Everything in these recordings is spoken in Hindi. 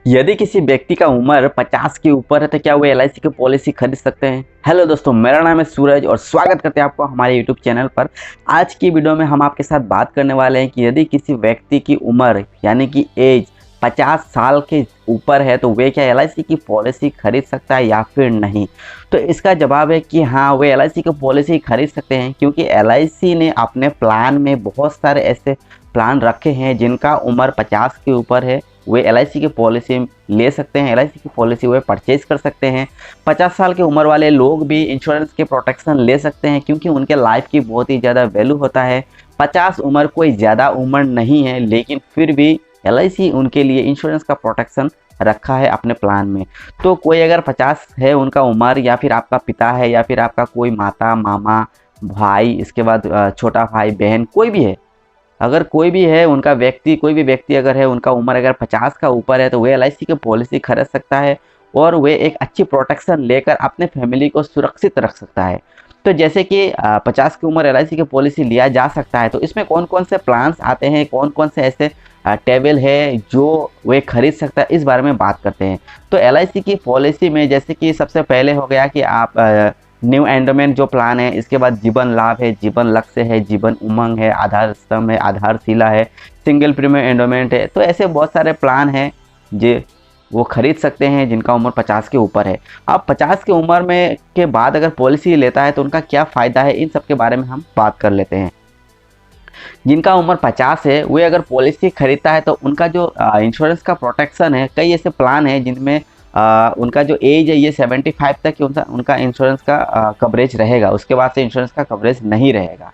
यदि किसी व्यक्ति का उम्र 50 के ऊपर है तो क्या वो एलआईसी की पॉलिसी खरीद सकते हैं। हेलो दोस्तों, मेरा नाम है सूरज और स्वागत करते हैं आपको हमारे यूट्यूब चैनल पर। आज की वीडियो में हम आपके साथ बात करने वाले हैं कि यदि किसी व्यक्ति की उम्र यानी कि एज 50 साल के ऊपर है तो वे क्या एलआईसी की पॉलिसी खरीद सकता है या फिर नहीं। तो इसका जवाब है कि हाँ, वे एलआईसी की पॉलिसी खरीद सकते हैं, क्योंकि एलआईसी ने अपने प्लान में बहुत सारे ऐसे प्लान रखे हैं जिनका उम्र 50 के ऊपर है। वे एलआईसी की पॉलिसी ले सकते हैं, एलआईसी की पॉलिसी वे परचेज कर सकते हैं। 50 साल की उम्र वाले लोग भी इंश्योरेंस के प्रोटेक्शन ले सकते हैं, क्योंकि उनके लाइफ की बहुत ही ज़्यादा वैल्यू होता है। 50 उम्र कोई ज़्यादा उम्र नहीं है, लेकिन फिर भी एलआईसी उनके लिए इंश्योरेंस का प्रोटेक्शन रखा है अपने प्लान में। तो कोई अगर 50 है उनका उम्र, या फिर आपका पिता है, या फिर आपका कोई माता, मामा, भाई, इसके बाद छोटा भाई, बहन, कोई भी है, अगर कोई भी है उनका व्यक्ति, कोई भी व्यक्ति अगर है उनका उम्र अगर 50 का ऊपर है तो वे एलआईसी की पॉलिसी खरीद सकता है और वे एक अच्छी प्रोटेक्शन लेकर अपने फैमिली को सुरक्षित रख सकता है। तो जैसे कि 50 की उम्र एलआईसी की पॉलिसी लिया जा सकता है, तो इसमें कौन कौन से प्लान्स आते हैं, कौन कौन से ऐसे टेबल है जो वे खरीद सकता है, इस बारे में बात करते हैं। तो एलआईसी की पॉलिसी में जैसे कि सबसे पहले हो गया कि आप न्यू एंडोमेंट जो प्लान है, इसके बाद जीवन लाभ है, जीवन लक्ष्य है, जीवन उमंग है, आधार स्तंभ है, आधारशिला है, सिंगल प्रीमियम एंडोमेंट है। तो ऐसे बहुत सारे प्लान हैं जो वो खरीद सकते हैं जिनका उम्र 50 के ऊपर है। अब 50 की उम्र में के बाद अगर पॉलिसी लेता है तो उनका क्या फ़ायदा है, इन सब के बारे में हम बात कर लेते हैं। जिनका उम्र 50 है वे अगर पॉलिसी खरीदता है तो उनका जो इंश्योरेंस का प्रोटेक्शन है, कई ऐसे प्लान हैं जिनमें उनका जो एज है ये 75 तक ही उनका इंश्योरेंस का कवरेज रहेगा। उसके बाद से इंश्योरेंस का कवरेज नहीं रहेगा।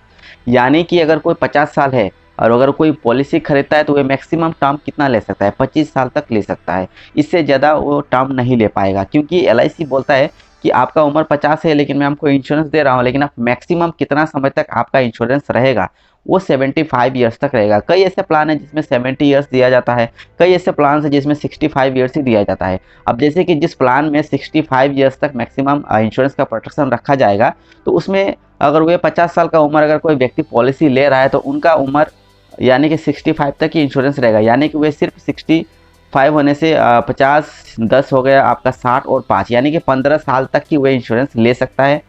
यानी कि अगर कोई 50 साल है और अगर कोई पॉलिसी खरीदता है तो वह मैक्सिमम टर्म कितना ले सकता है, 25 साल तक ले सकता है। इससे ज़्यादा वो टर्म नहीं ले पाएगा, क्योंकि एलआईसी बोलता है कि आपका उम्र 50 है लेकिन मैं आपको इंश्योरेंस दे रहा हूँ, लेकिन आप मैक्सिमम कितना समय तक आपका इंश्योरेंस रहेगा, वो 75 ईयर्स तक रहेगा। कई ऐसे प्लान है जिसमें 70 ईयर्स दिया जाता है, कई ऐसे प्लान है जिसमें 65 ईयर्स ही दिया जाता है। अब जैसे कि जिस प्लान में 65 ईयर्स तक मैक्सिमम इंश्योरेंस का प्रोटेक्शन रखा जाएगा, तो उसमें अगर वे 50 साल का उम्र अगर कोई व्यक्ति पॉलिसी ले रहा है तो उनका उम्र यानी कि 65 तक ही इंश्योरेंस रहेगा। यानी कि वे सिर्फ 65 होने से 50 10 हो गया आपका 60 और 5, यानी कि 15 साल तक की वे इंश्योरेंस ले सकता है।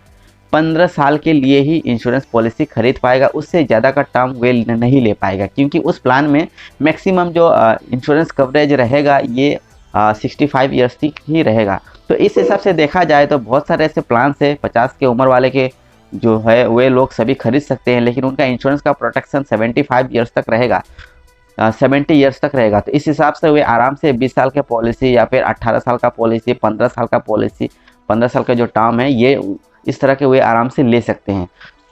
15 साल के लिए ही इंश्योरेंस पॉलिसी खरीद पाएगा, उससे ज़्यादा का टर्म वे नहीं ले पाएगा, क्योंकि उस प्लान में मैक्सिमम जो इंश्योरेंस कवरेज रहेगा ये 65 ईयर्स तक ही रहेगा। तो इस हिसाब से देखा जाए तो बहुत सारे ऐसे प्लान है 50 के उम्र वाले के जो है वे लोग सभी खरीद सकते हैं, लेकिन उनका इंश्योरेंस का प्रोटेक्शन 75 ईयर्स तक रहेगा, 70 ईयर्स तक रहेगा। तो इस हिसाब से वे आराम से 20 साल के पॉलिसी या फिर 18 साल का पॉलिसी, 15 साल का पॉलिसी, 15 साल का जो टर्म है ये इस तरह के वे आराम से ले सकते हैं।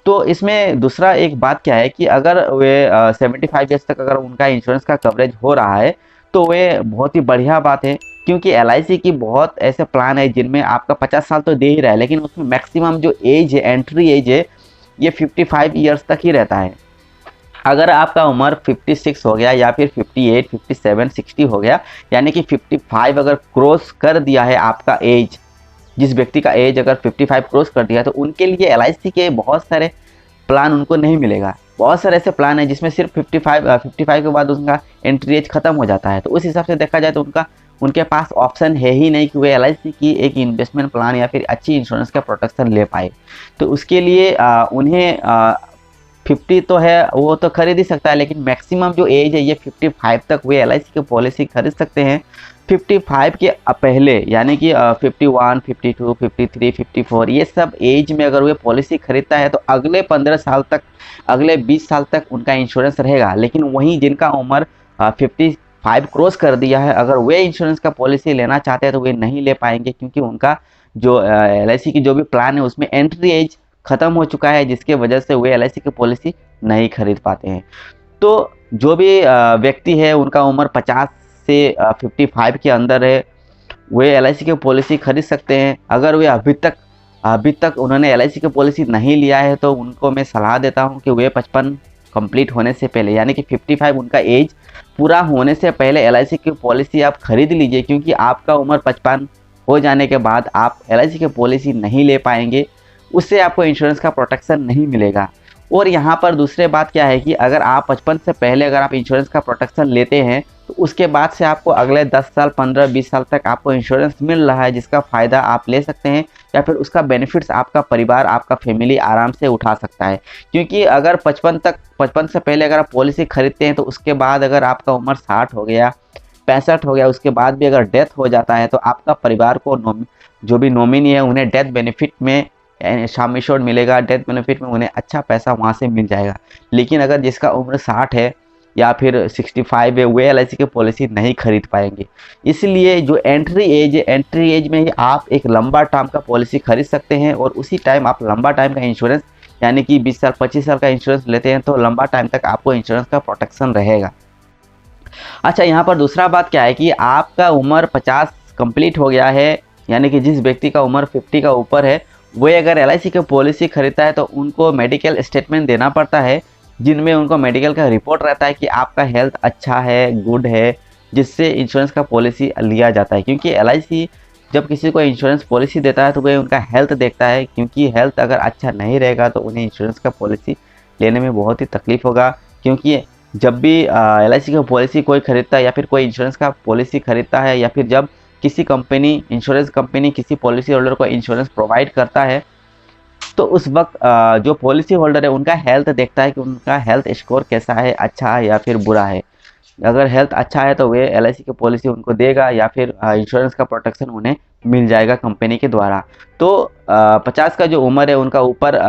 तो इसमें दूसरा एक बात क्या है कि अगर वे 75 ईयर्स तक अगर उनका इंश्योरेंस का कवरेज हो रहा है तो वे बहुत ही बढ़िया बात है, क्योंकि एलआईसी की बहुत ऐसे प्लान है जिनमें आपका 50 साल तो दे ही रहा है, लेकिन उसमें मैक्सिमम जो एज है, एंट्री एज है, ये 55 ईयर्स तक ही रहता है। अगर आपका उम्र 56 हो गया या फिर 58, 57, 60 हो गया, यानी कि 55 अगर क्रॉस कर दिया है आपका एज, जिस व्यक्ति का एज अगर 55 क्रॉस कर दिया तो उनके लिए एलआईसी के बहुत सारे प्लान उनको नहीं मिलेगा। बहुत सारे ऐसे प्लान हैं जिसमें सिर्फ 55 के बाद उनका एंट्री एज खत्म हो जाता है। तो उस हिसाब से देखा जाए तो उनके पास ऑप्शन है ही नहीं कि वे एलआईसी की एक इन्वेस्टमेंट प्लान या फिर अच्छी इंश्योरेंस का प्रोटेक्शन ले पाए। तो उसके लिए उन्हें 50 तो है वो तो खरीद ही सकता है, लेकिन मैक्सिमम जो एज है ये 55 तक वे एलआईसी की पॉलिसी खरीद सकते हैं। 55 के पहले यानी कि 51, 52, 53, 54 ये सब एज में अगर वे पॉलिसी खरीदता है तो अगले 15 साल तक, अगले 20 साल तक उनका इंश्योरेंस रहेगा। लेकिन वहीं जिनका उम्र 55 क्रॉस कर दिया है, अगर वे इंश्योरेंस का पॉलिसी लेना चाहते हैं तो वे नहीं ले पाएंगे, क्योंकि उनका जो एलआईसी की जो भी प्लान है उसमें एंट्री एज ख़त्म हो चुका है, जिसके वजह से वे एलआईसी की पॉलिसी नहीं खरीद पाते हैं। तो जो भी व्यक्ति है उनका उम्र 50 से 55 के अंदर है, वे एलआईसी की पॉलिसी खरीद सकते हैं। अगर वे अभी तक उन्होंने एलआईसी की पॉलिसी नहीं लिया है तो उनको मैं सलाह देता हूं कि वे 55 कंप्लीट होने से पहले, यानी कि 55 उनका एज पूरा होने से पहले एलआईसी की पॉलिसी आप खरीद लीजिए, क्योंकि आपका उम्र 55 हो जाने के बाद आप एलआईसी की पॉलिसी नहीं ले पाएंगे, उससे आपको इंश्योरेंस का प्रोटेक्शन नहीं मिलेगा। और यहाँ पर दूसरी बात क्या है कि अगर आप 55 से पहले अगर आप इंश्योरेंस का प्रोटेक्शन लेते हैं तो उसके बाद से आपको अगले 10 साल 15-20 साल तक आपको इंश्योरेंस मिल रहा है, जिसका फ़ायदा आप ले सकते हैं या फिर उसका बेनिफिट्स आपका परिवार, आपका फैमिली आराम से उठा सकता है। क्योंकि अगर 55 से पहले अगर आप पॉलिसी खरीदते हैं तो उसके बाद अगर आपका उम्र 60 हो गया, 65 हो गया, उसके बाद भी अगर डेथ हो जाता है तो आपका परिवार को जो भी नॉमिनी है उन्हें डेथ बेनिफिट में सम एश्योर्ड मिलेगा, डेथ बेनिफिट में उन्हें अच्छा पैसा वहाँ से मिल जाएगा। लेकिन अगर जिसका उम्र 60 है या फिर 65 है, वे एलआईसी की पॉलिसी नहीं खरीद पाएंगे। इसलिए जो एंट्री एज है, एंट्री एज में ही आप एक लंबा टर्म का पॉलिसी खरीद सकते हैं और उसी टाइम आप लंबा टाइम का इंश्योरेंस यानी कि 20 साल 25 साल का इंश्योरेंस लेते हैं तो लंबा टाइम तक आपको इंश्योरेंस का प्रोटेक्शन रहेगा। अच्छा, यहाँ पर दूसरा बात क्या है कि आपका उम्र 50 कंप्लीट हो गया है, यानी कि जिस व्यक्ति का उम्र 50 का ऊपर है वो अगर एलआईसी की पॉलिसी खरीदता है तो उनको मेडिकल स्टेटमेंट देना पड़ता है, जिनमें उनको मेडिकल का रिपोर्ट रहता है कि आपका हेल्थ अच्छा है, गुड है, जिससे इंश्योरेंस का पॉलिसी लिया जाता है। क्योंकि एलआईसी जब किसी को इंश्योरेंस पॉलिसी देता है तो वह उनका हेल्थ देखता है, क्योंकि हेल्थ अगर अच्छा नहीं रहेगा तो उन्हें इंश्योरेंस का पॉलिसी लेने में बहुत ही तकलीफ होगा। क्योंकि जब भी एलआईसी की पॉलिसी कोई खरीदता है या फिर कोई इंश्योरेंस का पॉलिसी खरीदता है या फिर जब किसी कंपनी, इंश्योरेंस कंपनी किसी पॉलिसी होल्डर को इंश्योरेंस प्रोवाइड करता है तो उस वक्त जो पॉलिसी होल्डर है उनका हेल्थ देखता है कि उनका हेल्थ स्कोर कैसा है, अच्छा है या फिर बुरा है। अगर हेल्थ अच्छा है तो वे एलआईसी की पॉलिसी उनको देगा या फिर इंश्योरेंस का प्रोटेक्शन उन्हें मिल जाएगा कंपनी के द्वारा। तो 50 का जो उम्र है उनका ऊपर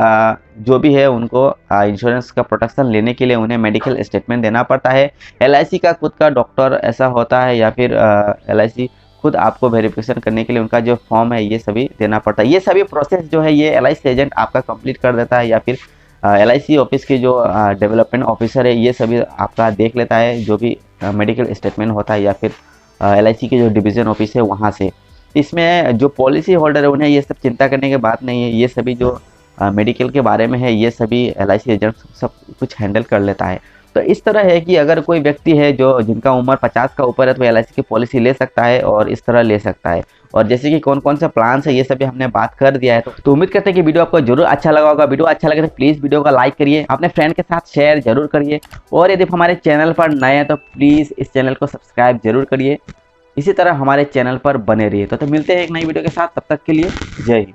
जो भी है उनको इंश्योरेंस का प्रोटेक्शन लेने के लिए उन्हें मेडिकल स्टेटमेंट देना पड़ता है। एलआईसी का खुद का डॉक्टर ऐसा होता है या फिर एलआईसी खुद आपको वेरिफिकेशन करने के लिए उनका जो फॉर्म है ये सभी देना पड़ता है। ये सभी प्रोसेस जो है ये एलआईसी एजेंट आपका कंप्लीट कर देता है या फिर एलआईसी ऑफिस के जो डेवलपमेंट ऑफिसर है ये सभी आपका देख लेता है, जो भी मेडिकल स्टेटमेंट होता है या फिर एलआईसी के जो डिवीज़न ऑफिस है वहाँ से। इसमें जो पॉलिसी होल्डर है उन्हें ये सब चिंता करने की बात नहीं है, ये सभी जो मेडिकल के बारे में है ये सभी एलआईसी एजेंट सब कुछ हैंडल कर लेता है। तो इस तरह है कि अगर कोई व्यक्ति है जो जिनका उम्र 50 का ऊपर है तो एलआईसी की पॉलिसी ले सकता है और इस तरह ले सकता है। और जैसे कि कौन कौन से प्लान्स है ये सभी हमने बात कर दिया है। तो उम्मीद करते हैं कि वीडियो आपको जरूर अच्छा लगा होगा। वीडियो अच्छा लगे तो प्लीज़ वीडियो को लाइक करिए, अपने फ्रेंड के साथ शेयर जरूर करिए और यदि हमारे चैनल पर नए हैं तो प्लीज़ इस चैनल को सब्सक्राइब जरूर करिए। इसी तरह हमारे चैनल पर बने रहिए। तो मिलते हैं एक नई वीडियो के साथ, तब तक के लिए जय हिंद।